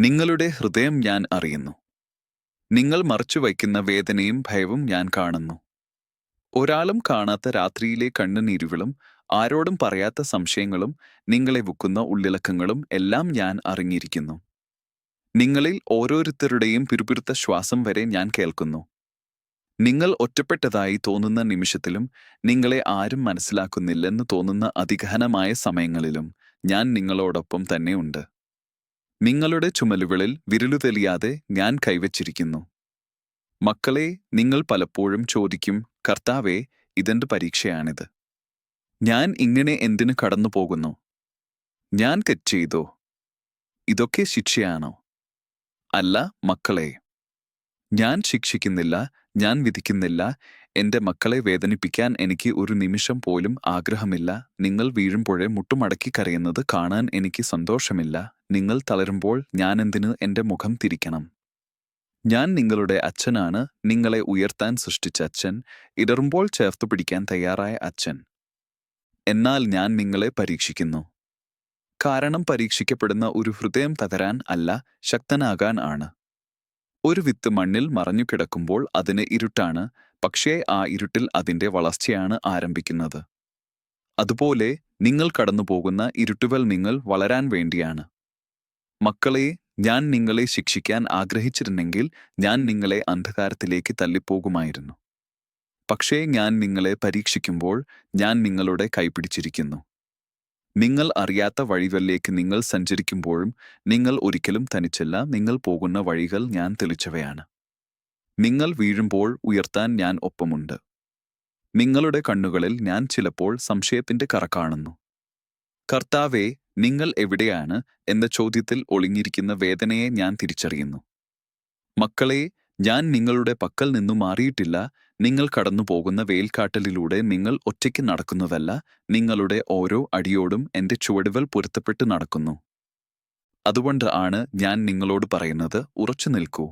നിങ്ങളുടെ ഹൃദയം ഞാൻ അറിയുന്നു. നിങ്ങൾ മറച്ചുവയ്ക്കുന്ന വേദനയും ഭയവും ഞാൻ കാണുന്നു. ഒരാളും കാണാത്ത രാത്രിയിലെ കണ്ണുനീരുകളും ആരോടും പറയാത്ത സംശയങ്ങളും നിങ്ങളെ വുക്കുന്ന ഉള്ളിളക്കങ്ങളും എല്ലാം ഞാൻ അറിഞ്ഞിരിക്കുന്നു. നിങ്ങളിൽ ഓരോരുത്തരുടെയും പിറുപിറുത്ത ശ്വാസം വരെ ഞാൻ കേൾക്കുന്നു. നിങ്ങൾ ഒറ്റപ്പെട്ടതായി തോന്നുന്ന നിമിഷത്തിലും നിങ്ങളെ ആരും മനസ്സിലാക്കുന്നില്ലെന്ന് തോന്നുന്ന അതിഗഹനമായ സമയങ്ങളിലും ഞാൻ നിങ്ങളോടൊപ്പം തന്നെയുണ്ട്. നിങ്ങളുടെ ചുമലുകളിൽ വിരലുതെളിയാതെ ഞാൻ കൈവച്ചിരിക്കുന്നു. മക്കളെ, നിങ്ങൾ പലപ്പോഴും ചോദിക്കും, കർത്താവേ, ഇതെന്ത് പരീക്ഷയാണിത്? ഞാൻ ഇങ്ങനെ എന്തിനു കടന്നു പോകുന്നു? ഞാൻ തെറ്റ് ചെയ്തോ? ഇതൊക്കെ ശിക്ഷയാണോ? അല്ല മക്കളെ, ഞാൻ ശിക്ഷിക്കുന്നില്ല, ഞാൻ വിധിക്കുന്നില്ല. എന്റെ മക്കളെ വേദനിപ്പിക്കാൻ എനിക്ക് ഒരു നിമിഷം പോലും ആഗ്രഹമില്ല. നിങ്ങൾ വീഴുമ്പോഴേ മുട്ടുമടക്കി കരയുന്നത് കാണാൻ എനിക്ക് സന്തോഷമില്ല. നിങ്ങൾ തളരുമ്പോൾ ഞാനെന്തിന് എന്റെ മുഖം തിരിക്കണം? ഞാൻ നിങ്ങളുടെ അച്ഛനാണ്, നിങ്ങളെ ഉയർത്താൻ സൃഷ്ടിച്ച അച്ഛൻ, ഇടറുമ്പോൾ ചേർത്തു പിടിക്കാൻ തയ്യാറായ അച്ഛൻ. എന്നാൽ ഞാൻ നിങ്ങളെ പരീക്ഷിക്കുന്നു. കാരണം പരീക്ഷിക്കപ്പെടുന്ന ഒരു ഹൃദയം തകരാൻ അല്ല, ശക്തനാകാൻ ആണ്. ഒരു വിത്ത് മണ്ണിൽ മറഞ്ഞു കിടക്കുമ്പോൾ അതിന് ഇരുട്ടാണ്, പക്ഷേ ആ ഇരുട്ടിൽ അതിന്റെ വളർച്ചയാണ് ആരംഭിക്കുന്നത്. അതുപോലെ നിങ്ങൾ കടന്നുപോകുന്ന ഇരുട്ടുകൾ നിങ്ങൾ വളരാൻ വേണ്ടിയാണ്. മക്കളെ, ഞാൻ നിങ്ങളെ ശിക്ഷിക്കാൻ ആഗ്രഹിച്ചിരുന്നെങ്കിൽ ഞാൻ നിങ്ങളെ അന്ധകാരത്തിലേക്ക് തള്ളിപ്പോകുമായിരുന്നു. പക്ഷേ ഞാൻ നിങ്ങളെ പരീക്ഷിക്കുമ്പോൾ ഞാൻ നിങ്ങളുടെ കൈപിടിച്ചിരിക്കുന്നു. നിങ്ങൾ അറിയാത്ത വഴികളിലേക്ക് നിങ്ങൾ സഞ്ചരിക്കുമ്പോഴും നിങ്ങൾ ഒരിക്കലും തനിച്ചല്ല. നിങ്ങൾ പോകുന്ന വഴികൾ ഞാൻ തെളിച്ചവയാണ്. നിങ്ങൾ വീഴുമ്പോൾ ഉയർത്താൻ ഞാൻ ഒപ്പമുണ്ട്. നിങ്ങളുടെ കണ്ണുകളിൽ ഞാൻ ചിലപ്പോൾ സംശയത്തിന്റെ കറ കാണുന്നു. കർത്താവേ, നിങ്ങൾ എവിടെയാണ് എന്ന ചോദ്യത്തിൽ ഒളിഞ്ഞിരിക്കുന്ന വേദനയെ ഞാൻ തിരിച്ചറിയുന്നു. മക്കളെ, ഞാൻ നിങ്ങളുടെ പക്കൽ നിന്നു മാറിയിട്ടില്ല. നിങ്ങൾ കടന്നുപോകുന്ന വെയിൽക്കാട്ടലിലൂടെ നിങ്ങൾ ഒറ്റയ്ക്ക് നടക്കുന്നതല്ല. നിങ്ങളുടെ ഓരോ അടിയോടും എന്റെ ചുവടുകൾ പൊരുത്തപ്പെട്ട് നടക്കുന്നു. അതുകൊണ്ട് ആണ് ഞാൻ നിങ്ങളോട് പറയുന്നത്, ഉറച്ചു നിൽക്കൂ.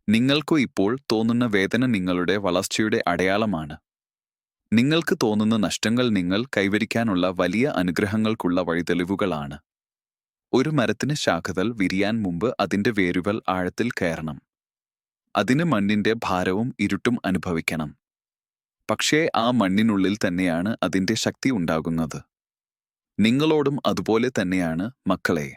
നിങ്ങൾക്കു ഇപ്പോൾ തോന്നുന്ന വേദന നിങ്ങളുടെ വളർച്ചയുടെ അടയാളമാണ്. നിങ്ങൾക്ക് തോന്നുന്ന നഷ്ടങ്ങൾ നിങ്ങൾ കൈവരിക്കാനുള്ള വലിയ അനുഗ്രഹങ്ങൾക്കുള്ള വഴിതെളിവുകളാണ്. ഒരു മരത്തിന് ശാഖകൾ വിരിയാൻ മുമ്പ് അതിന്റെ വേരുകൾ ആഴത്തിൽ കയറണം. അതിന് മണ്ണിന്റെ ഭാരവും ഇരുട്ടും അനുഭവിക്കണം. പക്ഷേ ആ മണ്ണിനുള്ളിൽ തന്നെയാണ് അതിന്റെ ശക്തി ഉണ്ടാകുന്നത്. നിങ്ങളോടും അതുപോലെ തന്നെയാണ് മക്കളെ.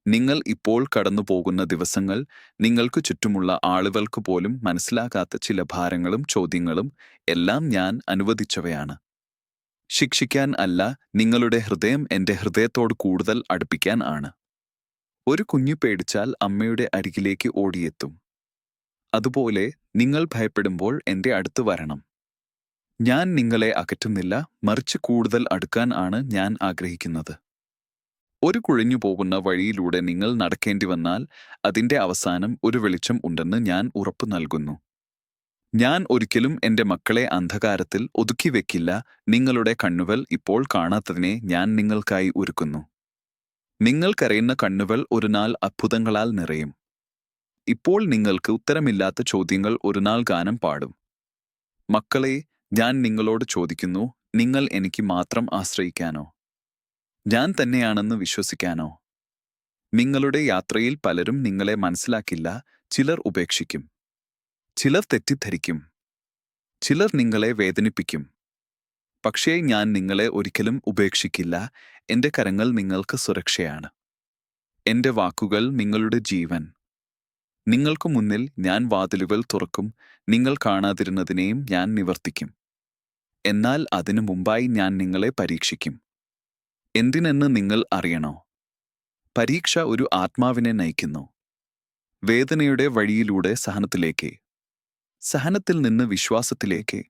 നിങ്ങൾ ഇപ്പോൾ കടന്നുപോകുന്ന ദിവസങ്ങൾ നിങ്ങൾക്ക് ചുറ്റുമുള്ള ആളുകൾക്ക് പോലും മനസ്സിലാകാത്ത ചില ഭാരങ്ങളും ചോദ്യങ്ങളും എല്ലാം ഞാൻ അനുവദിച്ചവയാണ്. ശിക്ഷിക്കാൻ അല്ല, നിങ്ങളുടെ ഹൃദയം എന്റെ ഹൃദയത്തോട് കൂടുതൽ അടുപ്പിക്കാൻ ആണ്. ഒരു കുഞ്ഞു പേടിച്ചാൽ അമ്മയുടെ അരികിലേക്ക് ഓടിയെത്തും. അതുപോലെ നിങ്ങൾ ഭയപ്പെടുമ്പോൾ എന്റെ അടുത്ത് വരണം. ഞാൻ നിങ്ങളെ അകറ്റുന്നില്ല, മറിച്ച് കൂടുതൽ അടുക്കാൻ ആണ് ഞാൻ ആഗ്രഹിക്കുന്നത്. ഒരു കുഴഞ്ഞു പോകുന്ന വഴിയിലൂടെ നിങ്ങൾ നടക്കേണ്ടി വന്നാൽ അതിന്റെ അവസാനം ഒരു വെളിച്ചം ഉണ്ടെന്ന് ഞാൻ ഉറപ്പു നൽകുന്നു. ഞാൻ ഒരിക്കലും എന്റെ മക്കളെ അന്ധകാരത്തിൽ ഒതുക്കി വെക്കില്ല. നിങ്ങളുടെ കണ്ണുകൾ ഇപ്പോൾ കാണാത്തതിനെ ഞാൻ നിങ്ങൾക്കായി ഒരുക്കുന്നു. നിങ്ങൾ കരയുന്ന കണ്ണുകൾ ഒരു നാൾ അത്ഭുതങ്ങളാൽ നിറയും. ഇപ്പോൾ നിങ്ങൾക്ക് ഉത്തരമില്ലാത്ത ചോദ്യങ്ങൾ ഒരു നാൾ ഗാനം പാടും. മക്കളെ, ഞാൻ നിങ്ങളോട് ചോദിക്കുന്നു, നിങ്ങൾ എനിക്ക് മാത്രം ആശ്രയിക്കാനോ? ഞാൻ തന്നെയാണെന്ന് വിശ്വസിക്കാനോ? നിങ്ങളുടെ യാത്രയിൽ പലരും നിങ്ങളെ മനസ്സിലാക്കില്ല. ചിലർ ഉപേക്ഷിക്കും, ചിലർ തെറ്റിദ്ധരിക്കും, ചിലർ നിങ്ങളെ വേദനിപ്പിക്കും. പക്ഷേ ഞാൻ നിങ്ങളെ ഒരിക്കലും ഉപേക്ഷിക്കില്ല. എന്റെ കരങ്ങൾ നിങ്ങൾക്ക് സുരക്ഷയാണ്. എന്റെ വാക്കുകൾ നിങ്ങളുടെ ജീവൻ. നിങ്ങൾക്ക് മുന്നിൽ ഞാൻ വാതിലുകൾ തുറക്കും. നിങ്ങൾ കാണാതിരുന്നതിനെയും ഞാൻ നിവർത്തിക്കും. എന്നാൽ അതിനു മുമ്പായി ഞാൻ നിങ്ങളെ പരീക്ഷിക്കും. എന്തിനെന്ന് നിങ്ങൾ അറിയണോ? പരീക്ഷ ഒരു ആത്മാവിനെ നയിക്കുന്നു. വേദനയുടെ വഴിയിലൂടെ സഹനത്തിലേക്ക്, സഹനത്തിൽ നിന്ന് വിശ്വാസത്തിലേക്ക്,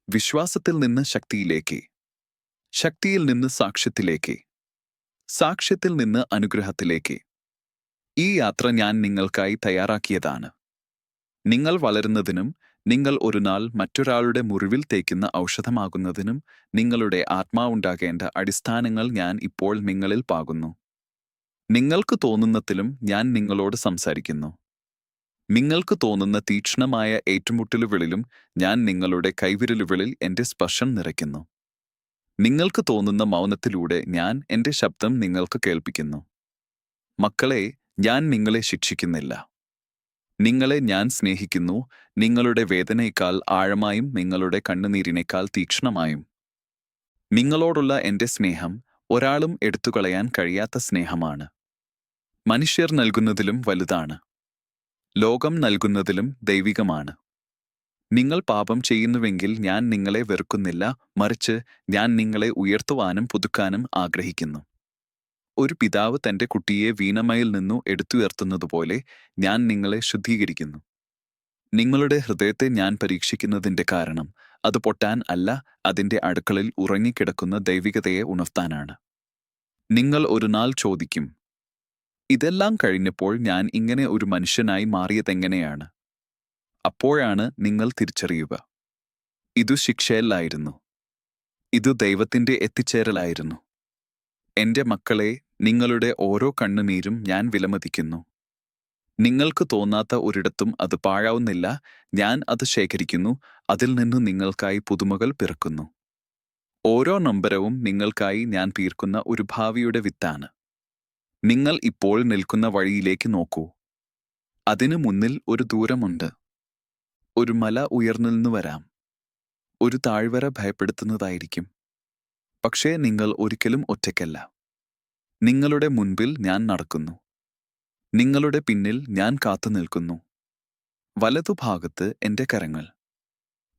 വിശ്വാസത്തിൽ നിന്ന് ശക്തിയിലേക്ക്, ശക്തിയിൽ നിന്ന് സാക്ഷ്യത്തിലേക്ക്, സാക്ഷ്യത്തിൽ നിന്ന് അനുഗ്രഹത്തിലേക്ക്. ഈ യാത്ര ഞാൻ നിങ്ങൾക്കായി തയ്യാറാക്കിയതാണ്. നിങ്ങൾ വളരുന്നതിനും നിങ്ങൾ ഒരു നാൾ മറ്റൊരാളുടെ മുറിവിൽ തേക്കുന്ന ഔഷധമാകുന്നതിനും നിങ്ങളുടെ ആത്മാവുണ്ടാകേണ്ട അടിസ്ഥാനങ്ങൾ ഞാൻ ഇപ്പോൾ നിങ്ങളിൽ പാകുന്നു. നിങ്ങൾക്ക് തോന്നുന്നതിലും ഞാൻ നിങ്ങളോട് സംസാരിക്കുന്നു. നിങ്ങൾക്ക് തോന്നുന്ന തീക്ഷ്ണമായ ഏറ്റുമുട്ടലുകളിലും ഞാൻ നിങ്ങളുടെ കൈവിരലുകളിൽ എന്റെ സ്പർശം നിറയ്ക്കുന്നു. നിങ്ങൾക്ക് തോന്നുന്ന മൗനത്തിലൂടെ ഞാൻ എന്റെ ശബ്ദം നിങ്ങൾക്ക് കേൾപ്പിക്കുന്നു. മക്കളെ, ഞാൻ നിങ്ങളെ ശിക്ഷിക്കുന്നില്ല. നിങ്ങളെ ഞാൻ സ്നേഹിക്കുന്നു, നിങ്ങളുടെ വേദനയേക്കാൾ ആഴമായും നിങ്ങളുടെ കണ്ണുനീരിനേക്കാൾ തീക്ഷ്ണമായും. നിങ്ങളോടുള്ള എന്റെ സ്നേഹം ഒരാളും എടുത്തുകളയാൻ കഴിയാത്ത സ്നേഹമാണ്. മനുഷ്യർ നൽകുന്നതിലും വലുതാണ്. ലോകം നൽകുന്നതിലും ദൈവികമാണ്. നിങ്ങൾ പാപം ചെയ്യുന്നുവെങ്കിൽ ഞാൻ നിങ്ങളെ വെറുക്കുന്നില്ല, മറിച്ച് ഞാൻ നിങ്ങളെ ഉയർത്തുവാനും പുതുക്കാനും ആഗ്രഹിക്കുന്നു. ഒരു പിതാവ് തന്റെ കുട്ടിയെ വീണമയിൽ നിന്നു എടുത്തുയർത്തുന്നതുപോലെ ഞാൻ നിങ്ങളെ ശുദ്ധീകരിക്കുന്നു. നിങ്ങളുടെ ഹൃദയത്തെ ഞാൻ പരീക്ഷിക്കുന്നതിന്റെ കാരണം അത് പൊട്ടാൻ അല്ല, അതിന്റെ അടുക്കളിൽ ഉറങ്ങിക്കിടക്കുന്ന ദൈവികതയെ ഉണർത്താനാണ്. നിങ്ങൾ ഒരു നാൾ ചോദിക്കും, ഇതെല്ലാം കഴിഞ്ഞപ്പോൾ ഞാൻ ഇങ്ങനെ ഒരു മനുഷ്യനായി മാറിയതെങ്ങനെയാണ്? അപ്പോഴാണ് നിങ്ങൾ തിരിച്ചറിയുക, ഇതു ശിക്ഷയല്ലായിരുന്നു, ഇതു ദൈവത്തിന്റെ എത്തിച്ചേരലായിരുന്നു. എന്റെ മക്കളെ, നിങ്ങളുടെ ഓരോ കണ്ണുനീരും ഞാൻ വിലമതിക്കുന്നു. നിങ്ങൾക്ക് തോന്നാത്ത ഒരിടത്തും അത് പാഴാവുന്നില്ല. ഞാൻ അത് ശേഖരിക്കുന്നു, അതിൽ നിന്ന് നിങ്ങൾക്കായി പുതുമകൾ പിറക്കുന്നു. ഓരോ നൊമ്പരവും നിങ്ങൾക്കായി ഞാൻ തീർക്കുന്ന ഒരു ഭാവിയുടെ വിത്താണ്. നിങ്ങൾ ഇപ്പോൾ നിൽക്കുന്ന വഴിയിലേക്ക് നോക്കൂ. അതിനു മുന്നിൽ ഒരു ദൂരമുണ്ട്. ഒരു മല ഉയർന്നു വരാം. ഒരു താഴ്വര ഭയപ്പെടുത്തുന്നതായിരിക്കും. പക്ഷേ നിങ്ങൾ ഒരിക്കലും ഒറ്റയ്ക്കല്ല. നിങ്ങളുടെ മുൻപിൽ ഞാൻ നടക്കുന്നു. നിങ്ങളുടെ പിന്നിൽ ഞാൻ കാത്തുനിൽക്കുന്നു. വലതുഭാഗത്ത് എന്റെ കരങ്ങൾ,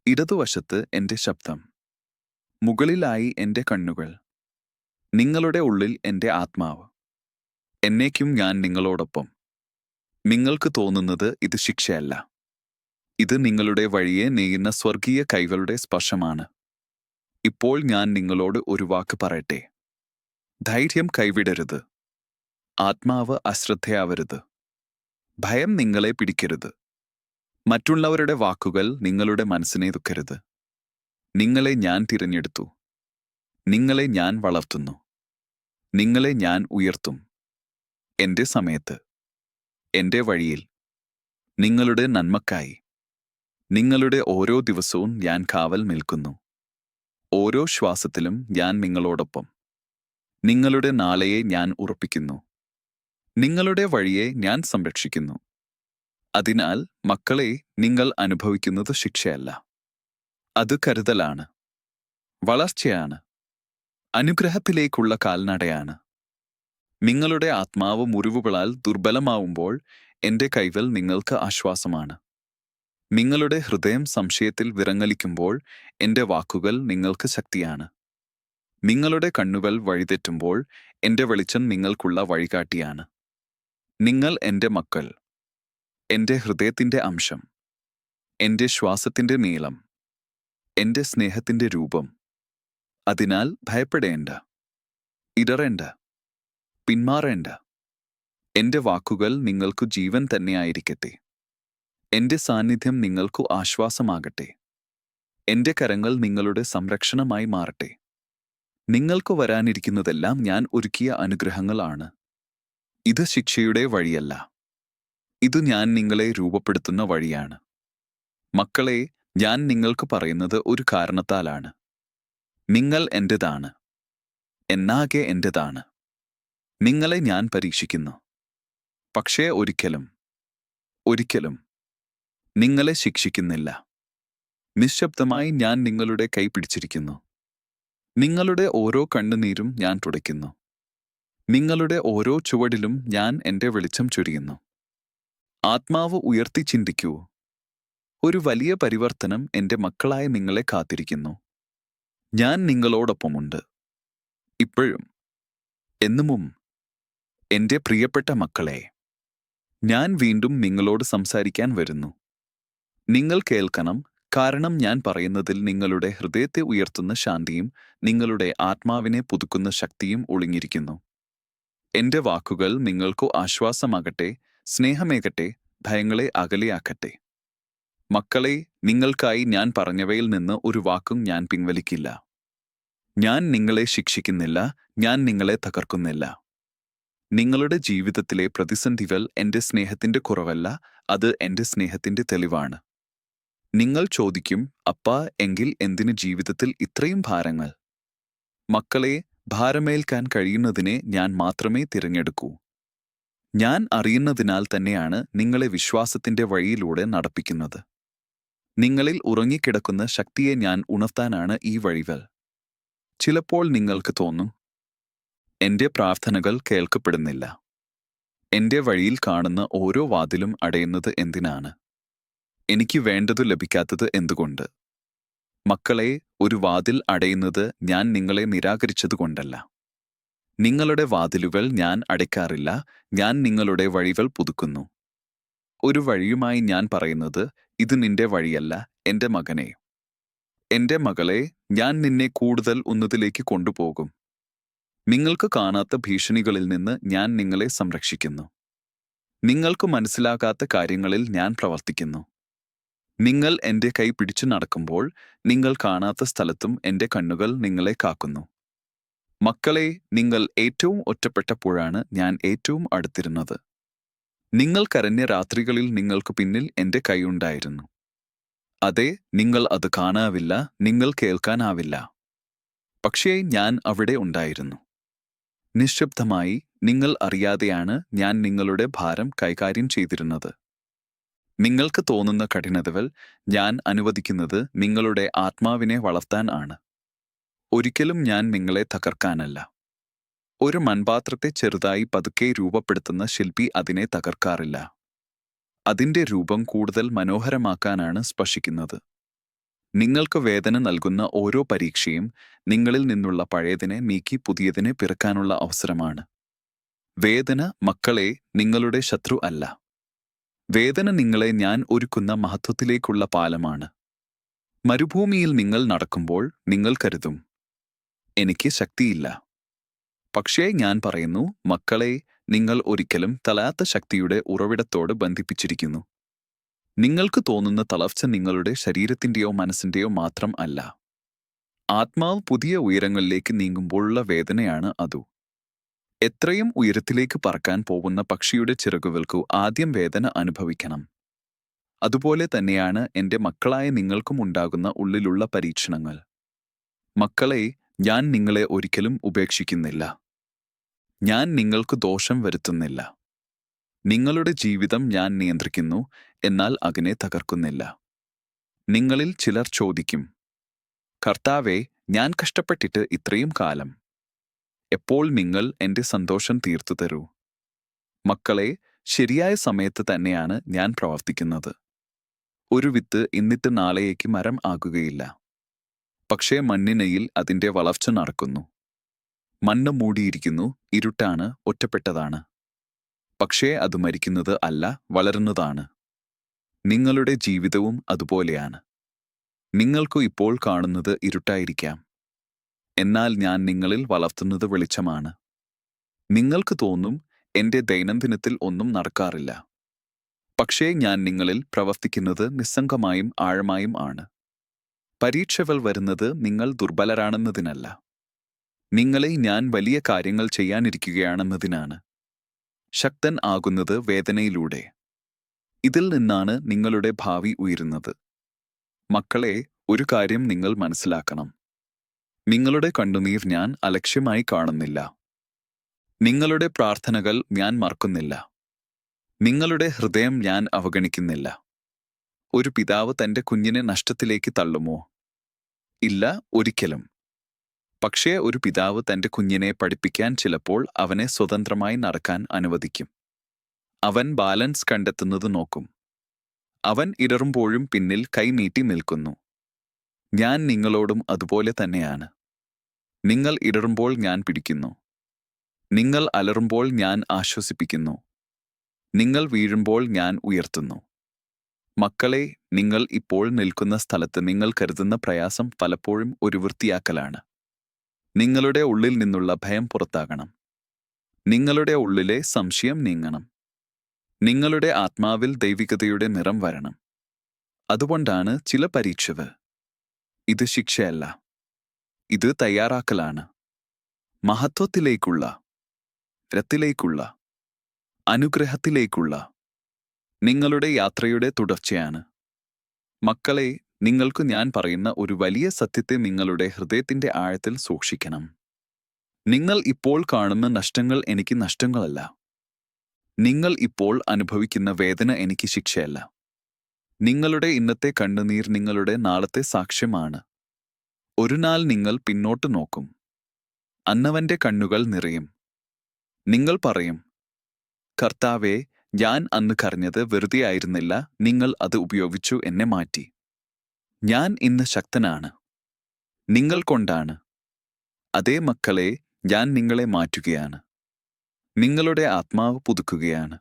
ഇടതുവശത്ത് എന്റെ ശബ്ദം, മുകളിലായി എന്റെ കണ്ണുകൾ, നിങ്ങളുടെ ഉള്ളിൽ എന്റെ ആത്മാവ്. എന്നേക്കും ഞാൻ നിങ്ങളോടൊപ്പം. നിങ്ങൾക്ക് തോന്നുന്നത് ഇത് ശിക്ഷയല്ല. ഇത് നിങ്ങളുടെ വഴിയെ നെയ്യുന്ന സ്വർഗീയ കൈകളുടെ സ്പർശമാണ്. ഇപ്പോൾ ഞാൻ നിങ്ങളോട് ഒരു വാക്ക് പറയട്ടെ. ധൈര്യം കൈവിടരുത്. ആത്മാവ് അശ്രദ്ധയാവരുത്. ഭയം നിങ്ങളെ പിടിക്കരുത്. മറ്റുള്ളവരുടെ വാക്കുകൾ നിങ്ങളുടെ മനസ്സിനെ ദുഃഖരുത്. നിങ്ങളെ ഞാൻ തിരഞ്ഞെടുത്തു. നിങ്ങളെ ഞാൻ വളർത്തുന്നു. നിങ്ങളെ ഞാൻ ഉയർത്തും. എന്റെ സമയത്ത്, എന്റെ വഴിയിൽ, നിങ്ങളുടെ നന്മക്കായി. നിങ്ങളുടെ ഓരോ ദിവസവും ഞാൻ കാവൽ നിൽക്കുന്നു. ഓരോ ശ്വാസത്തിലും ഞാൻ നിങ്ങളോടൊപ്പം. നിങ്ങളുടെ നാളെയെ ഞാൻ ഉറപ്പിക്കുന്നു. നിങ്ങളുടെ വഴിയെ ഞാൻ സംരക്ഷിക്കുന്നു. അതിനാൽ മക്കളെ, നിങ്ങൾ അനുഭവിക്കുന്നത് ശിക്ഷയല്ല. അത് കരുതലാണ്, വളർച്ചയാണ്, അനുഗ്രഹത്തിലേക്കുള്ള കാൽനടയാണ്. നിങ്ങളുടെ ആത്മാവ് മുറിവുകളാൽ ദുർബലമാവുമ്പോൾ എന്റെ കൈകൾ നിങ്ങൾക്ക് ആശ്വാസമാണ്. നിങ്ങളുടെ ഹൃദയം സംശയത്തിൽ വിറങ്ങലിക്കുമ്പോൾ എന്റെ വാക്കുകൾ നിങ്ങൾക്ക് ശക്തിയാണ്. നിങ്ങളുടെ കണ്ണുകൾ വഴിതെറ്റുമ്പോൾ എന്റെ വെളിച്ചം നിങ്ങൾക്കുള്ള വഴികാട്ടിയാണ്. നിങ്ങൾ എന്റെ മക്കൾ, എന്റെ ഹൃദയത്തിന്റെ അംശം, എന്റെ ശ്വാസത്തിന്റെ നീളം, എന്റെ സ്നേഹത്തിന്റെ രൂപം. അതിനാൽ ഭയപ്പെടേണ്ട, ഇടറേണ്ട, പിന്മാറേണ്ട. എന്റെ വാക്കുകൾ നിങ്ങൾക്കു ജീവൻ തന്നെയായിരിക്കട്ടെ. എന്റെ സാന്നിധ്യം നിങ്ങൾക്കു ആശ്വാസമാകട്ടെ. എന്റെ കരങ്ങൾ നിങ്ങളുടെ സംരക്ഷണമായി മാറട്ടെ. നിങ്ങൾക്ക് വരാനിരിക്കുന്നതെല്ലാം ഞാൻ ഒരുക്കിയ അനുഗ്രഹങ്ങളാണ്. ഇത് ശിക്ഷയുടെ വഴിയല്ല. ഇത് ഞാൻ നിങ്ങളെ രൂപപ്പെടുത്തുന്ന വഴിയാണ്. മക്കളെ, ഞാൻ നിങ്ങൾക്ക് പറയുന്നത് ഒരു കാരണത്താലാണ്. നിങ്ങൾ എന്റേതാണ്, എന്നാകെ എന്റേതാണ്. നിങ്ങളെ ഞാൻ പരീക്ഷിക്കുന്നു, പക്ഷേ ഒരിക്കലും നിങ്ങളെ ശിക്ഷിക്കുന്നില്ല. നിശബ്ദമായി ഞാൻ നിങ്ങളുടെ കൈ പിടിച്ചിരിക്കുന്നു. നിങ്ങളുടെ ഓരോ കണ്ണുനീരും ഞാൻ തുടയ്ക്കുന്നു. നിങ്ങളുടെ ഓരോ ചുവടിലും ഞാൻ എന്റെ വെളിച്ചം ചൊരിയുന്നു. ആത്മാവ് ഉയർത്തി ചിന്തിക്കൂ. ഒരു വലിയ പരിവർത്തനം എന്റെ മക്കളായ നിങ്ങളെ കാത്തിരിക്കുന്നു. ഞാൻ നിങ്ങളോടൊപ്പമുണ്ട്, ഇപ്പോഴും, എന്നുമും. എന്റെ പ്രിയപ്പെട്ട മക്കളെ, ഞാൻ വീണ്ടും നിങ്ങളോട് സംസാരിക്കാൻ വരുന്നു. നിങ്ങൾ കേൾക്കണം, കാരണം ഞാൻ പറയുന്നതിൽ നിങ്ങളുടെ ഹൃദയത്തെ ഉയർത്തുന്ന ശാന്തിയും നിങ്ങളുടെ ആത്മാവിനെ പുതുക്കുന്ന ശക്തിയും ഒളിഞ്ഞിരിക്കുന്നു. എന്റെ വാക്കുകൾ നിങ്ങൾക്കു ആശ്വാസമാകട്ടെ, സ്നേഹമേകട്ടെ, ഭയങ്ങളെ അകലെയാക്കട്ടെ. മക്കളെ, നിങ്ങൾക്കായി ഞാൻ പറഞ്ഞവയിൽ നിന്ന് ഒരു വാക്കും ഞാൻ പിൻവലിക്കില്ല. ഞാൻ നിങ്ങളെ ശിക്ഷിക്കുന്നില്ല, ഞാൻ നിങ്ങളെ തകർക്കുന്നില്ല. നിങ്ങളുടെ ജീവിതത്തിലെ പ്രതിസന്ധികൾ എന്റെ സ്നേഹത്തിന്റെ കുറവല്ല, അത് എന്റെ സ്നേഹത്തിന്റെ തെളിവാണ്. നിങ്ങൾ ചോദിക്കും, അപ്പാ, എങ്കിൽ എന്തിന് ജീവിതത്തിൽ ഇത്രയും ഭാരങ്ങൾ? മക്കളെ, ഭാരമേൽക്കാൻ കഴിയുന്നതിനെ ഞാൻ മാത്രമേ തിരഞ്ഞെടുക്കൂ. ഞാൻ അറിയുന്നതിനാൽ തന്നെയാണ് നിങ്ങളെ വിശ്വാസത്തിന്റെ വഴിയിലൂടെ നടപ്പിക്കുന്നത്. നിങ്ങളിൽ ഉറങ്ങിക്കിടക്കുന്ന ശക്തിയെ ഞാൻ ഉണർത്താനാണ് ഈ വഴികൾ. ചിലപ്പോൾ നിങ്ങൾക്ക് തോന്നും, എന്റെ പ്രാർത്ഥനകൾ കേൾക്കപ്പെടുന്നില്ല. എന്റെ വഴിയിൽ കാണുന്ന ഓരോ വാതിലും അടയുന്നത് എന്തിനാണ്? എനിക്ക് വേണ്ടതു ലഭിക്കാത്തത് എന്തുകൊണ്ട്? മക്കളെ, ഒരു വാതിൽ അടയുന്നത് ഞാൻ നിങ്ങളെ നിരാകരിച്ചതുകൊണ്ടല്ല. നിങ്ങളുടെ വാതിലുകൾ ഞാൻ അടയ്ക്കാറില്ല, ഞാൻ നിങ്ങളുടെ വഴികൾ പുതുക്കുന്നു. ഒരു വഴിയുമായി ഞാൻ പറയുന്നത്, ഇത് നിന്റെ വഴിയല്ല, എന്റെ മകനെ. എന്റെ മകളെ, ഞാൻ നിന്നെ കൂടുതൽ ഉന്നതിലേക്ക് കൊണ്ടുപോകും. നിങ്ങൾക്ക് കാണാത്ത ഭീഷണികളിൽ നിന്ന് ഞാൻ നിങ്ങളെ സംരക്ഷിക്കുന്നു. നിങ്ങൾക്ക് മനസ്സിലാകാത്ത കാര്യങ്ങളിൽ ഞാൻ പ്രവർത്തിക്കുന്നു. നിങ്ങൾ എന്റെ കൈ പിടിച്ചു നടക്കുമ്പോൾ നിങ്ങൾ കാണാത്ത സ്ഥലത്തും എന്റെ കണ്ണുകൾ നിങ്ങളെ കാക്കുന്നു. മക്കളെ, നിങ്ങൾ ഏറ്റവും ഒറ്റപ്പെട്ടപ്പോഴാണ് ഞാൻ ഏറ്റവും അടുത്തിരുന്നത്. നിങ്ങൾ കരഞ്ഞ രാത്രികളിൽ നിങ്ങൾക്ക് പിന്നിൽ എന്റെ കൈയുണ്ടായിരുന്നു. അതെ, നിങ്ങൾ അത് കാണാവില്ല, നിങ്ങൾ കേൾക്കാനാവില്ല. പക്ഷേ ഞാൻ അവിടെ ഉണ്ടായിരുന്നു. നിശബ്ദമായി, നിങ്ങൾ അറിയാതെയാണ് ഞാൻ നിങ്ങളുടെ ഭാരം കൈകാര്യം ചെയ്തിരുന്നത്. നിങ്ങൾക്ക് തോന്നുന്ന കഠിനതകൾ ഞാൻ അനുവദിക്കുന്നത് നിങ്ങളുടെ ആത്മാവിനെ വളർത്താൻ ആണ്. ഒരിക്കലും ഞാൻ നിങ്ങളെ തകർക്കാനല്ല. ഒരു മൺപാത്രത്തെ ചെറുതായി പതുക്കെ രൂപപ്പെടുത്തുന്ന ശില്പി അതിനെ തകർക്കാറില്ല. അതിന്റെ രൂപം കൂടുതൽ മനോഹരമാക്കാനാണ് സ്പർശിക്കുന്നത്. നിങ്ങൾക്ക് വേദന നൽകുന്ന ഓരോ പരീക്ഷയും നിങ്ങളിൽ നിന്നുള്ള പഴയതിനെ നീക്കി പുതിയതിനെ പിറക്കാനുള്ള അവസരമാണ്. വേദന, മക്കളെ, നിങ്ങളുടെ ശത്രു അല്ല. വേദന നിങ്ങളെ ഞാൻ ഒരുക്കുന്ന മഹത്വത്തിലേക്കുള്ള പാലമാണ്. മരുഭൂമിയിൽ നിങ്ങൾ നടക്കുമ്പോൾ നിങ്ങൾ കരുതും, എനിക്ക് ശക്തിയില്ല. പക്ഷേ ഞാൻ പറയുന്നു, മക്കളെ, നിങ്ങൾ ഒരിക്കലും തളരാത്ത ശക്തിയുടെ ഉറവിടത്തോട് ബന്ധിപ്പിച്ചിരിക്കുന്നു. നിങ്ങൾക്ക് തോന്നുന്ന തളർച്ച നിങ്ങളുടെ ശരീരത്തിന്റെയോ മനസ്സിന്റെയോ മാത്രം അല്ല. ആത്മാവ് പുതിയ ഉയരങ്ങളിലേക്ക് നീങ്ങുമ്പോഴുള്ള വേദനയാണ് അതു. എത്രയും ഉയരത്തിലേക്ക് പറക്കാൻ പോകുന്ന പക്ഷിയുടെ ചിറകുകൾക്കു ആദ്യം വേദന അനുഭവിക്കണം. അതുപോലെ തന്നെയാണ് എന്റെ മക്കളായ നിങ്ങൾക്കും ഉണ്ടാകുന്ന ഉള്ളിലുള്ള പരീക്ഷണങ്ങൾ. മക്കളെ, ഞാൻ നിങ്ങളെ ഒരിക്കലും ഉപേക്ഷിക്കുന്നില്ല. ഞാൻ നിങ്ങൾക്ക് ദോഷം വരുത്തുന്നില്ല. നിങ്ങളുടെ ജീവിതം ഞാൻ നിയന്ത്രിക്കുന്നു, എന്നാൽ അതിനെ തകർക്കുന്നില്ല. നിങ്ങളിൽ ചിലർ ചോദിക്കും, കർത്താവേ, ഞാൻ കഷ്ടപ്പെട്ടിട്ട് ഇത്രയും കാലം, എപ്പോൾ നിങ്ങൾ എന്റെ സന്തോഷം തീർത്തു തരൂ? മക്കളെ, ശരിയായ സമയത്ത് തന്നെയാണ് ഞാൻ പ്രവർത്തിക്കുന്നത്. ഒരു വിത്ത് ഇന്നിട്ട് നാളേക്ക് മരം ആകുകയില്ല. പക്ഷേ മണ്ണിനയിൽ അതിന്റെ വളർച്ച നടക്കുന്നു. മണ്ണ് മൂടിയിരിക്കുന്നു, ഇരുട്ടാണ്, ഒറ്റപ്പെട്ടതാണ്. പക്ഷേ അത് മരിക്കുന്നത് അല്ല, വളരുന്നതാണ്. നിങ്ങളുടെ ജീവിതവും അതുപോലെയാണ്. നിങ്ങൾക്കു ഇപ്പോൾ കാണുന്നത് ഇരുട്ടായിരിക്കാം. എന്നാൽ ഞാൻ നിങ്ങളിൽ വളർത്തുന്നത് വെളിച്ചമാണ്. നിങ്ങൾക്ക് തോന്നും, എന്റെ ദൈനംദിനത്തിൽ ഒന്നും നടക്കാറില്ല. പക്ഷേ ഞാൻ നിങ്ങളിൽ പ്രവർത്തിക്കുന്നത് നിസ്സംഗമായും ആഴമായും ആണ്. പരീക്ഷകൾ വരുന്നത് നിങ്ങൾ ദുർബലരാണെന്നതിനല്ല. നിങ്ങളെ ഞാൻ വലിയ കാര്യങ്ങൾ ചെയ്യാനിരിക്കുകയാണെന്നതിനാണ്. ശക്തൻ ആകുന്നത് വേദനയിലൂടെ. ഇതിൽ നിന്നാണ് നിങ്ങളുടെ ഭാവി ഉയരുന്നത്. മക്കളെ, ഒരു കാര്യം നിങ്ങൾ മനസ്സിലാക്കണം. നിങ്ങളുടെ കണ്ണുനീർ ഞാൻ അലക്ഷ്യമായി കാണുന്നില്ല. നിങ്ങളുടെ പ്രാർത്ഥനകൾ ഞാൻ മറക്കുന്നില്ല. നിങ്ങളുടെ ഹൃദയം ഞാൻ അവഗണിക്കുന്നില്ല. ഒരു പിതാവ് തന്റെ കുഞ്ഞിനെ നഷ്ടത്തിലേക്ക് തള്ളുമോ? ഇല്ല, ഒരിക്കലും. പക്ഷേ ഒരു പിതാവ് തന്റെ കുഞ്ഞിനെ പഠിപ്പിക്കാൻ ചിലപ്പോൾ അവനെ സ്വതന്ത്രമായി നടക്കാൻ അനുവദിക്കും. അവൻ ബാലൻസ് കണ്ടെത്തുന്നത് നോക്കും. അവൻ ഇടറുമ്പോഴും പിന്നിൽ കൈനീട്ടി നിൽക്കുന്നു. ഞാൻ നിങ്ങളോടും അതുപോലെ തന്നെയാണ്. നിങ്ങൾ ഇടറുമ്പോൾ ഞാൻ പിടിക്കുന്നു. നിങ്ങൾ അലറുമ്പോൾ ഞാൻ ആശ്വസിപ്പിക്കുന്നു. നിങ്ങൾ വീഴുമ്പോൾ ഞാൻ ഉയർത്തുന്നു. മക്കളെ, നിങ്ങൾ ഇപ്പോൾ നിൽക്കുന്ന സ്ഥലത്ത് നിങ്ങൾ കരുതുന്ന പ്രയാസം പലപ്പോഴും ഒരു വൃത്തിയാക്കലാണ്. നിങ്ങളുടെ ഉള്ളിൽ നിന്നുള്ള ഭയം പുറത്താകണം. നിങ്ങളുടെ ഉള്ളിലെ സംശയം നീങ്ങണം. നിങ്ങളുടെ ആത്മാവിൽ ദൈവികതയുടെ നിറം വരണം. അതുകൊണ്ടാണ് ചില പരീക്ഷകൾ. ഇത് ശിക്ഷയല്ല, ഇത് തയ്യാറാക്കലാണ്. മഹത്വത്തിലേക്കുള്ള, രത്തിലേക്കുള്ള, അനുഗ്രഹത്തിലേക്കുള്ള നിങ്ങളുടെ യാത്രയുടെ തുടർച്ചയാണ്. മക്കളെ, നിങ്ങൾക്ക് ഞാൻ പറയുന്ന ഒരു വലിയ സത്യത്തെ നിങ്ങളുടെ ഹൃദയത്തിന്റെ ആഴത്തിൽ സൂക്ഷിക്കണം. നിങ്ങൾ ഇപ്പോൾ കാണുന്ന നഷ്ടങ്ങൾ എനിക്ക് നഷ്ടങ്ങളല്ല. നിങ്ങൾ ഇപ്പോൾ അനുഭവിക്കുന്ന വേദന എനിക്ക് ശിക്ഷയല്ല. നിങ്ങളുടെ ഇന്നത്തെ കണ്ണുനീർ നിങ്ങളുടെ നാളത്തെ സാക്ഷ്യമാണ്. ഒരു നാൾ നിങ്ങൾ പിന്നോട്ട് നോക്കും. അന്നവന്റെ കണ്ണുകൾ നിറയും. നിങ്ങൾ പറയും, കർത്താവേ, ഞാൻ അന്ന് കരഞ്ഞത് വെറുതെയായിരുന്നില്ല, നിങ്ങൾ അത് ഉപയോഗിച്ചു എന്നെ മാറ്റി. ഞാൻ ഇന്ന് ശക്തനാണ്. നിങ്ങൾ കൊണ്ടാണ്. അതേ മക്കളെ, ഞാൻ നിങ്ങളെ മാറ്റുകയാണ്. നിങ്ങളുടെ ആത്മാവ് പുതുക്കുകയാണ്.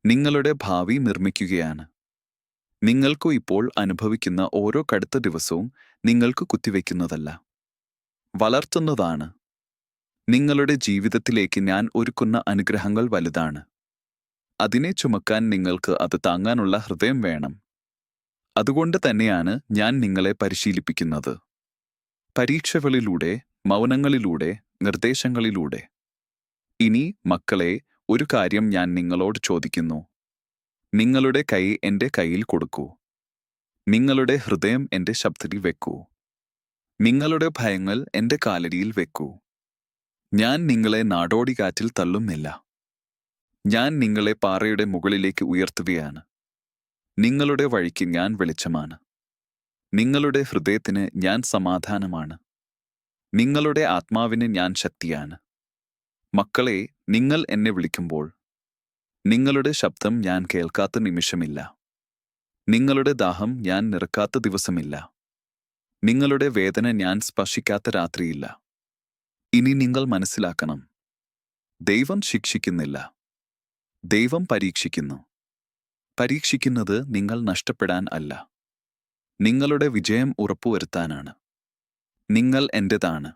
നിങ്ങളുടെ ഭാവി നിർമ്മിക്കുകയാണ്. നിങ്ങൾക്കു ഇപ്പോൾ അനുഭവിക്കുന്ന ഓരോ കടുത്ത ദിവസവും നിങ്ങൾക്ക് കുത്തിവെക്കുന്നതല്ല, വളർത്തുന്നതാണ്. നിങ്ങളുടെ ജീവിതത്തിലേക്ക് ഞാൻ ഒരുക്കുന്ന അനുഗ്രഹങ്ങൾ വലുതാണ്. അതിനെ ചുമക്കാൻ നിങ്ങൾക്ക് അത് താങ്ങാനുള്ള ഹൃദയം വേണം. അതുകൊണ്ട് തന്നെയാണ് ഞാൻ നിങ്ങളെ പരിശീലിപ്പിക്കുന്നത്. പരീക്ഷകളിലൂടെ, മൗനങ്ങളിലൂടെ, നിർദ്ദേശങ്ങളിലൂടെ. ഇനി മക്കളെ, ഒരു കാര്യം ഞാൻ നിങ്ങളോട് ചോദിക്കുന്നു. നിങ്ങളുടെ കൈ എൻ്റെ കയ്യിൽ കൊടുക്കൂ. നിങ്ങളുടെ ഹൃദയം എൻ്റെ ശബ്ദത്തിൽ വെക്കൂ. നിങ്ങളുടെ ഭയങ്ങൾ എൻ്റെ കാലടിയിൽ വെക്കൂ. ഞാൻ നിങ്ങളെ നാടോടിക്കാറ്റിൽ തള്ളുന്നില്ല. ഞാൻ നിങ്ങളെ പാറയുടെ മുകളിലേക്ക് ഉയർത്തുകയാണ്. നിങ്ങളുടെ വഴിക്ക് ഞാൻ വെളിച്ചമാണ്. നിങ്ങളുടെ ഹൃദയത്തിന് ഞാൻ സമാധാനമാണ്. നിങ്ങളുടെ ആത്മാവിന് ഞാൻ ശക്തിയാണ്. മക്കളെ, നിങ്ങൾ എന്നെ വിളിക്കുമ്പോൾ നിങ്ങളുടെ ശബ്ദം ഞാൻ കേൾക്കാത്ത നിമിഷമില്ല. നിങ്ങളുടെ ദാഹം ഞാൻ നിറക്കാത്ത ദിവസമില്ല. നിങ്ങളുടെ വേദന ഞാൻ സ്പർശിക്കാത്ത രാത്രിയില്ല. ഇനി നിങ്ങൾ മനസ്സിലാക്കണം, ദൈവം ശിക്ഷിക്കുന്നില്ല. ദൈവം പരീക്ഷിക്കുന്നു. പരീക്ഷിക്കുന്നത് നിങ്ങൾ നഷ്ടപ്പെടാൻ അല്ല, നിങ്ങളുടെ വിജയം ഉറപ്പുവരുത്താനാണ്. നിങ്ങൾ എന്റേതാണ്.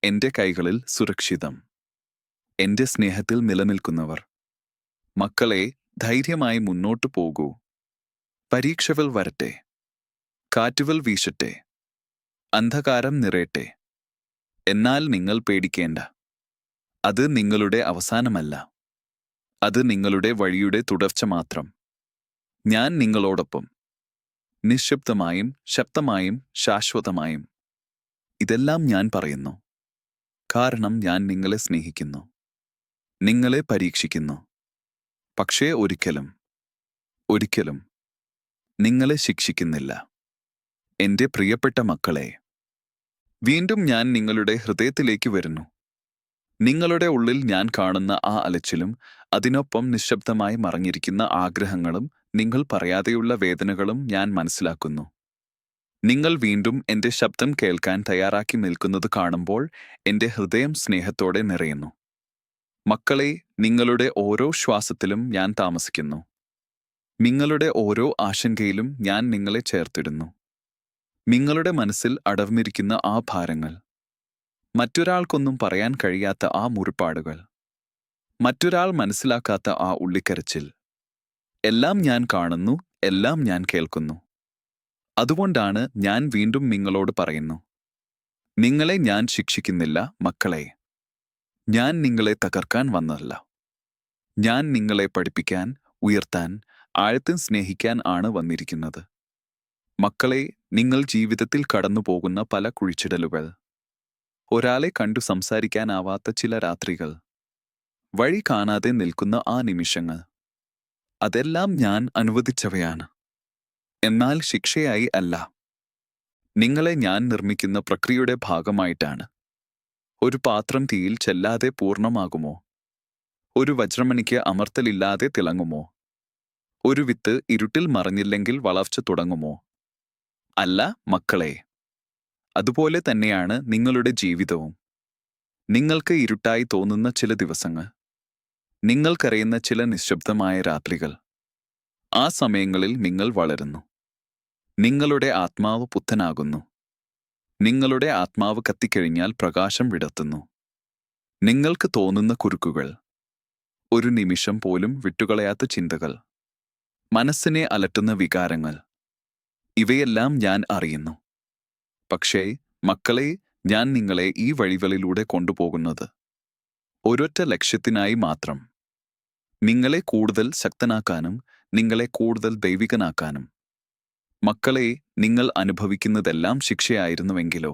എന്റെ കൈകളിൽ സുരക്ഷിതം. എന്റെ സ്നേഹത്തിൽ നിലനിൽക്കുന്നവർ. മക്കളെ, ധൈര്യമായി മുന്നോട്ടു പോകൂ. പരീക്ഷകൾ വരട്ടെ, കാറ്റുകൾ വീശട്ടെ, അന്ധകാരം നിറയട്ടെ. എന്നാൽ നിങ്ങൾ പേടിക്കേണ്ട. അത് നിങ്ങളുടെ അവസാനമല്ല. അത് നിങ്ങളുടെ വഴിയുടെ തുടർച്ച മാത്രം. ഞാൻ നിങ്ങളോടൊപ്പം, നിശബ്ദമായും ശക്തമായും ശാശ്വതമായും. ഇതെല്ലാം ഞാൻ പറയുന്നു കാരണം ഞാൻ നിങ്ങളെ സ്നേഹിക്കുന്നു, നിങ്ങളെ പരീക്ഷിക്കുന്നു. പക്ഷേ ഒരിക്കലും നിങ്ങളെ ശിക്ഷിക്കുന്നില്ല. എന്റെ പ്രിയപ്പെട്ട മക്കളെ, വീണ്ടും ഞാൻ നിങ്ങളുടെ ഹൃദയത്തിലേക്ക് വരുന്നു. നിങ്ങളുടെ ഉള്ളിൽ ഞാൻ കാണുന്ന ആ അലച്ചിലും അതിനൊപ്പം നിശബ്ദമായി മറഞ്ഞിരിക്കുന്ന ആഗ്രഹങ്ങളും നിങ്ങൾ പറയാതെയുള്ള വേദനകളും ഞാൻ മനസ്സിലാക്കുന്നു. നിങ്ങൾ വീണ്ടും എന്റെ ശബ്ദം കേൾക്കാൻ തയ്യാറാക്കി നിൽക്കുന്നത് കാണുമ്പോൾ എന്റെ ഹൃദയം സ്നേഹത്തോടെ നിറയുന്നു. മക്കളെ, നിങ്ങളുടെ ഓരോ ശ്വാസത്തിലും ഞാൻ താമസിക്കുന്നു. നിങ്ങളുടെ ഓരോ ആശങ്കയിലും ഞാൻ നിങ്ങളെ ചേർത്തിടുന്നു. നിങ്ങളുടെ മനസ്സിൽ അടർന്നിരിക്കുന്ന ആ ഭാരങ്ങൾ, മറ്റൊരാൾക്കൊന്നും പറയാൻ കഴിയാത്ത ആ മുറിപ്പാടുകൾ, മറ്റൊരാൾ മനസ്സിലാക്കാത്ത ആ ഉള്ളിക്കരച്ചിൽ, എല്ലാം ഞാൻ കാണുന്നു, എല്ലാം ഞാൻ കേൾക്കുന്നു. അതുകൊണ്ടാണ് ഞാൻ വീണ്ടും നിങ്ങളോട് പറയുന്നു, നിങ്ങളെ ഞാൻ ശിക്ഷിക്കുന്നില്ല മക്കളെ. ഞാൻ നിങ്ങളെ തകർക്കാൻ വന്നതല്ല. ഞാൻ നിങ്ങളെ പഠിപ്പിക്കാൻ, ഉയർത്താൻ, ആഴത്തിൽ സ്നേഹിക്കാൻ ആണ് വന്നിരിക്കുന്നത്. മക്കളെ, നിങ്ങൾ ജീവിതത്തിൽ കടന്നുപോകുന്ന പല കുഴിച്ചിടലുകൾ, ഒരാളെ കണ്ടു സംസാരിക്കാനാവാത്ത ചില രാത്രികൾ, വഴി കാണാതെ നിൽക്കുന്ന ആ നിമിഷങ്ങൾ, അതെല്ലാം ഞാൻ അനുവദിച്ചവയാണ്. എന്നാൽ ശിക്ഷയായി അല്ല. നിങ്ങളെ ഞാൻ നിർമ്മിക്കുന്ന പ്രക്രിയയുടെ ഭാഗമായിട്ടാണ്. ഒരു പാത്രം തീയിൽ ചെല്ലാതെ പൂർണ്ണമാകുമോ? ഒരു വജ്രമണിക്ക് അമർത്തലില്ലാതെ തിളങ്ങുമോ? ഒരു വിത്ത് ഇരുട്ടിൽ മറഞ്ഞില്ലെങ്കിൽ വളർച്ച തുടങ്ങുമോ? അല്ല മക്കളെ. അതുപോലെ തന്നെയാണ് നിങ്ങളുടെ ജീവിതവും. നിങ്ങൾക്ക് ഇരുട്ടായി തോന്നുന്ന ചില ദിവസങ്ങൾ, നിങ്ങൾക്കറിയുന്ന ചില നിശബ്ദമായ രാത്രികൾ. ആ സമയങ്ങളിൽ നിങ്ങൾ വളരുന്നു. നിങ്ങളുടെ ആത്മാവ് പുത്തനാകുന്നു. നിങ്ങളുടെ ആത്മാവ് കത്തിക്കഴിഞ്ഞാൽ പ്രകാശം വിടർത്തുന്നു. നിങ്ങൾക്ക് തോന്നുന്ന കുരുക്കുകൾ, ഒരു നിമിഷം പോലും വിട്ടുകളയാത്ത ചിന്തകൾ, മനസ്സിനെ അലട്ടുന്ന വികാരങ്ങൾ, ഇവയെല്ലാം ഞാൻ അറിയുന്നു. പക്ഷേ മക്കളെ, ഞാൻ നിങ്ങളെ ഈ വഴികളിലൂടെ കൊണ്ടുപോകുന്നത് ഒരൊറ്റ ലക്ഷ്യത്തിനായി മാത്രം. നിങ്ങളെ കൂടുതൽ ശക്തനാക്കാനും നിങ്ങളെ കൂടുതൽ ദൈവികനാക്കാനും. മക്കളെ, നിങ്ങൾ അനുഭവിക്കുന്നതെല്ലാം ശിക്ഷയായിരുന്നുവെങ്കിലോ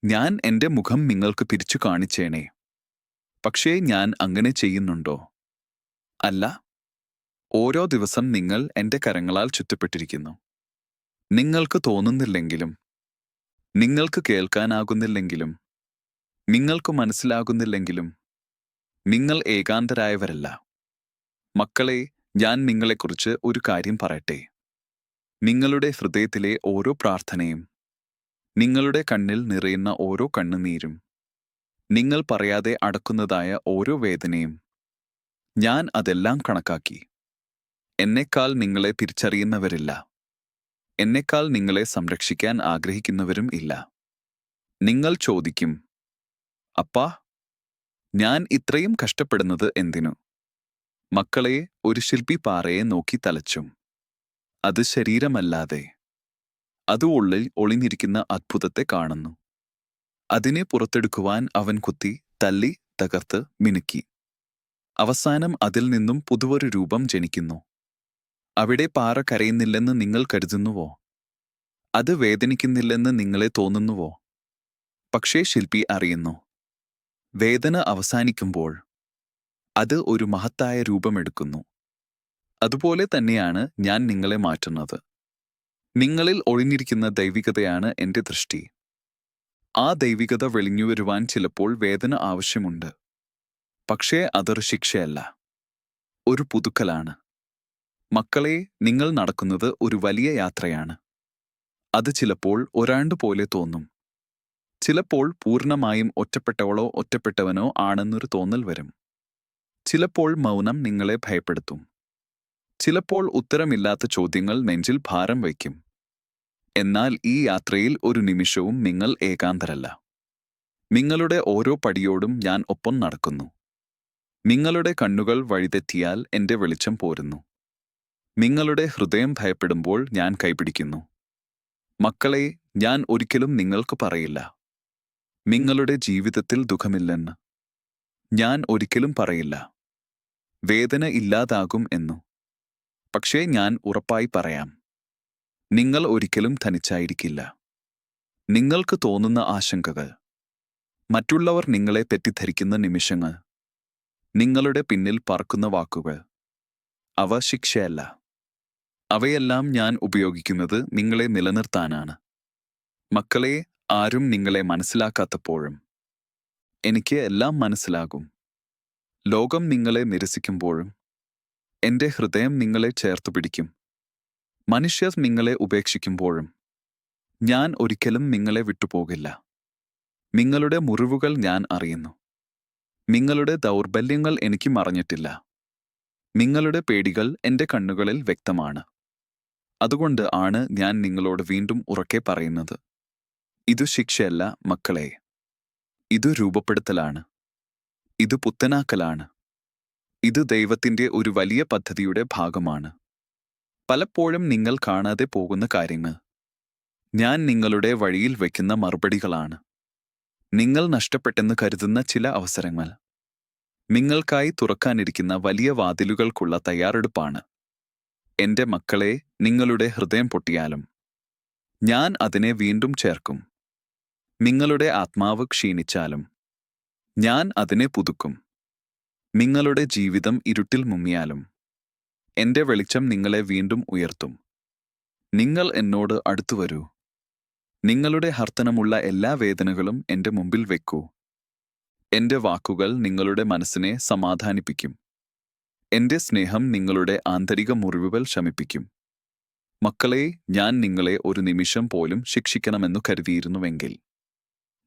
ഞാൻ എന്റെ മുഖം നിങ്ങൾക്ക് തിരിച്ചു കാണിച്ചേനെ. പക്ഷേ ഞാൻ അങ്ങനെ ചെയ്യുന്നുണ്ടോ? അല്ല, ഓരോ ദിവസം നിങ്ങൾ എന്റെ കരങ്ങളാൽ ചുറ്റപ്പെട്ടിരിക്കുന്നു. നിങ്ങൾക്ക് തോന്നുന്നില്ലെങ്കിലും, നിങ്ങൾക്ക് കേൾക്കാനാകുന്നില്ലെങ്കിലും, നിങ്ങൾക്ക് മനസ്സിലാകുന്നില്ലെങ്കിലും, നിങ്ങൾ ഏകാന്തരായവരല്ല. മക്കളെ, ഞാൻ നിങ്ങളെക്കുറിച്ച് ഒരു കാര്യം പറയട്ടെ. നിങ്ങളുടെ ഹൃദയത്തിലെ ഓരോ പ്രാർത്ഥനയും, നിങ്ങളുടെ കണ്ണിൽ നിറയുന്ന ഓരോ കണ്ണുനീരും, നിങ്ങൾ പറയാതെ അടക്കുന്നതായ ഓരോ വേദനയും, ഞാൻ അതെല്ലാം കണക്കാക്കി. എന്നെക്കാൾ നിങ്ങളെ തിരിച്ചറിയുന്നവരില്ല. എന്നെക്കാൾ നിങ്ങളെ സംരക്ഷിക്കാൻ ആഗ്രഹിക്കുന്നവരും ഇല്ല. നിങ്ങൾ ചോദിക്കും, അപ്പാ, ഞാൻ ഇത്രയും കഷ്ടപ്പെടുന്നത് എന്തിനു? മക്കളെ, ഒരു ശില്പി പാറയെ നോക്കി തലച്ചും. അത് ശരീരമല്ലാതെ, അത് ഉള്ളിൽ ഒളിഞ്ഞിരിക്കുന്ന അത്ഭുതത്തെ കാണുന്നു. അതിനെ പുറത്തെടുക്കുവാൻ അവൻ കുത്തി, തല്ലി, തകർത്ത്, മിനുക്കി. അവസാനം അതിൽ നിന്നും പുതുവൊരു രൂപം ജനിക്കുന്നു. അവിടെ പാറ കരയുന്നില്ലെന്ന് നിങ്ങൾ കരുതുന്നുവോ? അത് വേദനിക്കുന്നില്ലെന്ന് നിങ്ങളെ തോന്നുന്നുവോ? പക്ഷേ ശില്പി അറിയുന്നു, വേദന അവസാനിക്കുമ്പോൾ അത് ഒരു മഹത്തായ രൂപമെടുക്കുന്നു. അതുപോലെ തന്നെയാണ് ഞാൻ നിങ്ങളെ മാറ്റുന്നത്. നിങ്ങളിൽ ഒളിഞ്ഞിരിക്കുന്ന ദൈവികതയാണ് എന്റെ ദൃഷ്ടി. ആ ദൈവികത വെളിഞ്ഞുവരുവാൻ ചിലപ്പോൾ വേദന ആവശ്യമുണ്ട്. പക്ഷേ അതൊരു ശിക്ഷയല്ല, ഒരു പുതുക്കലാണ്. മക്കളെ, നിങ്ങൾ നടക്കുന്നത് ഒരു വലിയ യാത്രയാണ്. അത് ചിലപ്പോൾ ഒരാണ്ടുപോലെ തോന്നും. ചിലപ്പോൾ പൂർണ്ണമായും ഒറ്റപ്പെട്ടവളോ ഒറ്റപ്പെട്ടവനോ ആണെന്നൊരു തോന്നൽ വരും. ചിലപ്പോൾ മൗനം നിങ്ങളെ ഭയപ്പെടുത്തും. ചിലപ്പോൾ ഉത്തരമില്ലാത്ത ചോദ്യങ്ങൾ നെഞ്ചിൽ ഭാരം വയ്ക്കും. എന്നാൽ ഈ യാത്രയിൽ ഒരു നിമിഷവും നിങ്ങൾ ഏകാന്തരല്ല. നിങ്ങളുടെ ഓരോ പടിയോടും ഞാൻ ഒപ്പം നടക്കുന്നു. നിങ്ങളുടെ കണ്ണുകൾ വഴിതെറ്റിയാൽ എന്റെ വെളിച്ചം പോരുന്നു. നിങ്ങളുടെ ഹൃദയം ഭയപ്പെടുമ്പോൾ ഞാൻ കൈപിടിക്കുന്നു. മക്കളെ, ഞാൻ ഒരിക്കലും നിങ്ങൾക്ക് പറയില്ല, നിങ്ങളുടെ ജീവിതത്തിൽ ദുഃഖമില്ലെന്ന്. ഞാൻ ഒരിക്കലും പറയില്ല, വേദന ഇല്ലാതാകും എന്നു. പക്ഷേ ഞാൻ ഉറപ്പായി പറയാം, നിങ്ങൾ ഒരിക്കലും തനിച്ചായിരിക്കില്ല. നിങ്ങൾക്ക് തോന്നുന്ന ആശങ്കകൾ, മറ്റുള്ളവർ നിങ്ങളെ തെറ്റിദ്ധരിക്കുന്ന നിമിഷങ്ങൾ, നിങ്ങളുടെ പിന്നിൽ പറക്കുന്ന വാക്കുകൾ, അവ ശിക്ഷയല്ല. അവയെല്ലാം ഞാൻ ഉപയോഗിക്കുന്നത് നിങ്ങളെ നിലനിർത്താനാണ്. മക്കളെ, ആരും നിങ്ങളെ മനസ്സിലാക്കാത്തപ്പോഴും എനിക്ക് എല്ലാം മനസ്സിലാകും. ലോകം നിങ്ങളെ നിരസിക്കുമ്പോഴും എന്റെ ഹൃദയം നിങ്ങളെ ചേർത്തു പിടിക്കും. മനുഷ്യർ നിങ്ങളെ ഉപേക്ഷിക്കുമ്പോഴും ഞാൻ ഒരിക്കലും നിങ്ങളെ വിട്ടുപോകില്ല. നിങ്ങളുടെ മുറിവുകൾ ഞാൻ അറിയുന്നു. നിങ്ങളുടെ ദൗർബല്യങ്ങൾ എനിക്ക് മറഞ്ഞിട്ടില്ല. നിങ്ങളുടെ പേടികൾ എന്റെ കണ്ണുകളിൽ വ്യക്തമാണ്. അതുകൊണ്ട് ആണ് ഞാൻ നിങ്ങളോട് വീണ്ടും ഉറക്കെ പറയുന്നത്, ഇതു ശിക്ഷയല്ല മക്കളെ. ഇത് രൂപപ്പെടുത്തലാണ്. ഇത് പുത്തനാക്കലാണ്. ഇത് ദൈവത്തിന്റെ ഒരു വലിയ പദ്ധതിയുടെ ഭാഗമാണ്. പലപ്പോഴും നിങ്ങൾ കാണാതെ പോകുന്ന കാര്യങ്ങൾ ഞാൻ നിങ്ങളുടെ വഴിയിൽ വയ്ക്കുന്ന മറുപടികളാണ്. നിങ്ങൾ നഷ്ടപ്പെട്ടെന്ന് കരുതുന്ന ചില അവസരങ്ങൾ നിങ്ങൾക്കായി തുറക്കാനിരിക്കുന്ന വലിയ വാതിലുകൾക്കുള്ള തയ്യാറെടുപ്പാണ്. എന്റെ മക്കളെ, നിങ്ങളുടെ ഹൃദയം പൊട്ടിയാലും ഞാൻ അതിനെ വീണ്ടും ചേർക്കും. നിങ്ങളുടെ ആത്മാവ് ക്ഷീണിച്ചാലും ഞാൻ അതിനെ പുതുക്കും. നിങ്ങളുടെ ജീവിതം ഇരുട്ടിൽ മുങ്ങിയാലും എന്റെ വെളിച്ചം നിങ്ങളെ വീണ്ടും ഉയർത്തും. നിങ്ങൾ എന്നോട് അടുത്തുവരൂ. നിങ്ങളുടെ ഹർത്തനമുള്ള എല്ലാ വേദനകളും എന്റെ മുമ്പിൽ വെക്കൂ. എന്റെ വാക്കുകൾ നിങ്ങളുടെ മനസ്സിനെ സമാധാനിപ്പിക്കും. എന്റെ സ്നേഹം നിങ്ങളുടെ ആന്തരിക മുറിവുകൾ ശമിപ്പിക്കും. മക്കളെ, ഞാൻ നിങ്ങളെ ഒരു നിമിഷം പോലും ശിക്ഷിക്കണമെന്നു കരുതിയിരുന്നുവെങ്കിൽ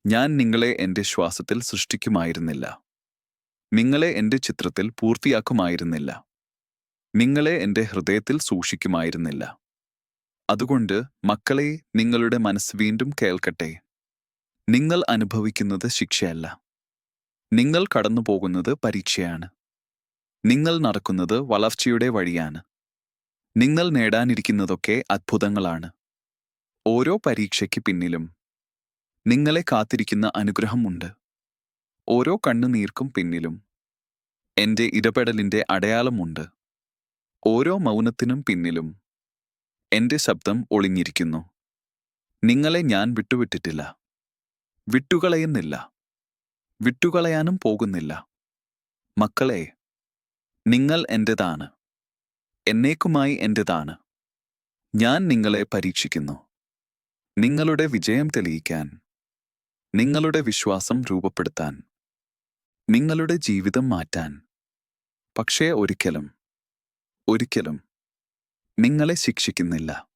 ഞാൻ നിങ്ങളെ എന്റെ ശ്വാസത്തിൽ സൃഷ്ടിക്കുമായിരുന്നില്ല. നിങ്ങളെ എന്റെ ചിത്രത്തിൽ പൂർത്തിയാക്കുമായിരുന്നില്ല. നിങ്ങളെ എന്റെ ഹൃദയത്തിൽ സൂക്ഷിക്കുമായിരുന്നില്ല. അതുകൊണ്ട് മക്കളെ, നിങ്ങളുടെ മനസ്സ് വീണ്ടും കേൾക്കട്ടെ. നിങ്ങൾ അനുഭവിക്കുന്നത് ശിക്ഷയല്ല. നിങ്ങൾ കടന്നുപോകുന്നത് പരീക്ഷയാണ്. നിങ്ങൾ നടക്കുന്നത് വളർച്ചയുടെ വഴിയാണ്. നിങ്ങൾ നേടാനിരിക്കുന്നതൊക്കെ അത്ഭുതങ്ങളാണ്. ഓരോ പരീക്ഷയ്ക്ക് പിന്നിലും നിങ്ങളെ കാത്തിരിക്കുന്ന അനുഗ്രഹമുണ്ട്. ഓരോ കണ്ണുനീർക്കും പിന്നിലും എന്റെ ഇടപെടലിന്റെ അടയാളമുണ്ട്. ഓരോ മൗനത്തിനും പിന്നിലും എന്റെ ശബ്ദം ഒളിഞ്ഞിരിക്കുന്നു. നിങ്ങളെ ഞാൻ വിട്ടുവിട്ടിട്ടില്ല, വിട്ടുകളയുന്നില്ല, വിട്ടുകളയാനും പോകുന്നില്ല. മക്കളെ, നിങ്ങൾ എന്റേതാണ്, എന്നേക്കുമായി എന്റേതാണ്. ഞാൻ നിങ്ങളെ പരീക്ഷിക്കുന്നു, നിങ്ങളുടെ വിജയം തെളിയിക്കാൻ, നിങ്ങളുടെ വിശ്വാസം രൂപപ്പെടുത്താൻ, നിങ്ങളുടെ ജീവിതം മാറ്റാൻ. പക്ഷേ ഒരിക്കലും നിങ്ങളെ ശിക്ഷിക്കുന്നില്ല.